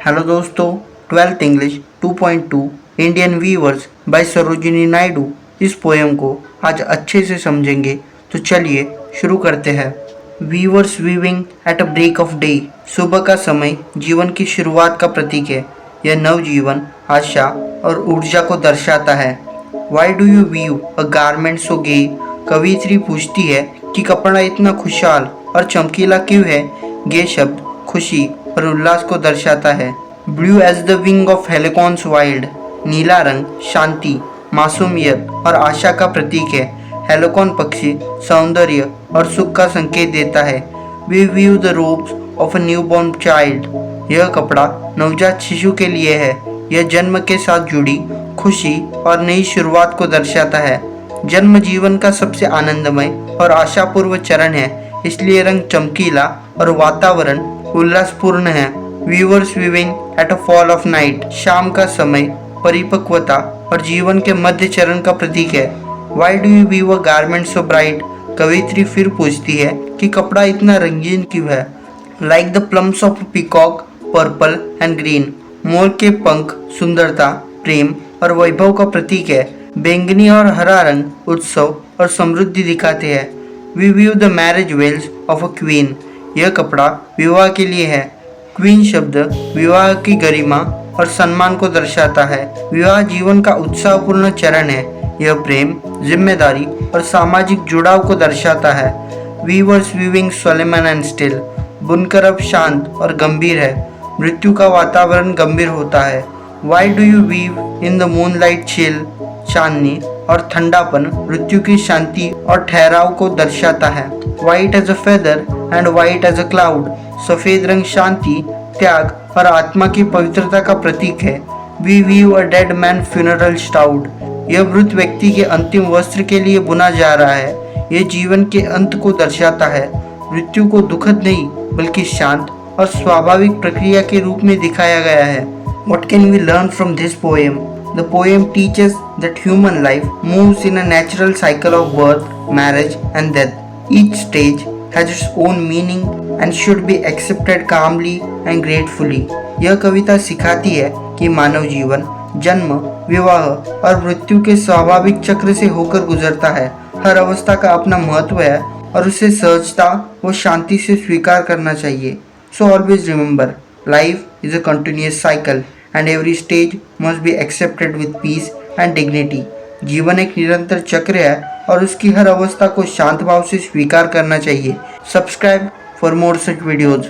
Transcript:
Hello दोस्तों, 12th English 2.2 Indian weavers by Sarojini Naidu. इस poem को आज अच्छे से समझेंगे, तो चलिए शुरू करते हैं। Weavers weaving at a break of day. सुबह का समय जीवन की शुरुआत का प्रतीक है। यह नवजीवन, आशा और ऊर्जा को दर्शाता है। Why do you weave a garment so gay? कवियत्री पूछती है कि कपड़ा इतना खुशहाल और चमकीला क्यों है। गे शब्द खुशी और उल्लास को दर्शाता है। Blue as the wing of halcyons wild. नीला रंग शांति, मासूमियत और आशा का प्रतीक है। हेलिकॉन पक्षी सौंदर्य और सुख का संकेत देता है। We view the robes of a newborn child. यह कपड़ा नवजात शिशु के लिए है। यह जन्म के साथ जुड़ी खुशी और नई शुरुआत को दर्शाता है। जन्म जीवन का सबसे आनंदमय और आशापूर्व चरण है, इसलिए रंग चमकीला और वातावरण उल्लासपूर्ण है। Weavers weaving at a fall of night. शाम का समय परिपक्वता और जीवन के मध्य चरण का प्रतीक है। Why do you weave a garment so bright? कवियत्री फिर पूछती है कि कपड़ा इतना रंगीन क्यों है। Like the plumes of peacock, purple and green. मोर के पंख सुंदरता, प्रेम और वैभव का प्रतीक है। बैंगनी और हरा रंग उत्सव और समृद्धि दिखाते हैं। We view the marriage veils of a queen. यह कपड़ा विवाह के लिए है। क्वीन शब्द विवाह की गरिमा और सम्मान को दर्शाता है। विवाह जीवन का उत्साहपूर्ण चरण है। यह प्रेम, जिम्मेदारी और सामाजिक जुड़ाव को दर्शाता है। Weavers weaving solemn and still. बुनकर अब शांत और गंभीर है। मृत्यु का वातावरण गंभीर होता है। Why do you weave in the moonlight chill? चांदनी और ठंडापन मृत्यु की शांति और ठहराव को दर्शाता है। White as a feather and white as a cloud. सफेद रंग शांति, त्याग और आत्मा की पवित्रता का प्रतीक है। We weave a dead man funeral shroud. यह मृत व्यक्ति के अंतिम वस्त्र के लिए बुना जा रहा है। यह जीवन के अंत को दर्शाता है। मृत्यु को दुखद नहीं बल्कि शांत और स्वाभाविक प्रक्रिया के रूप में दिखाया गया है। What can we learn from this poem? The poem teaches that human life moves in a natural cycle of birth, marriage and death. Each stage has its own meaning and should be accepted calmly and gratefully. यह कविता सिखाती है कि मानव जीवन जन्म, विवाह और मृत्यु के स्वाभाविक चक्र से होकर गुजरता है। हर अवस्था का अपना महत्व है और उसे सहजता व शांति से स्वीकार करना चाहिए। So always remember, life is a continuous cycle and every stage must be accepted with peace and dignity. जीवन एक निरंतर चक्र है और उसकी हर अवस्था को शांत भाव से स्वीकार करना चाहिए। Subscribe for more such videos.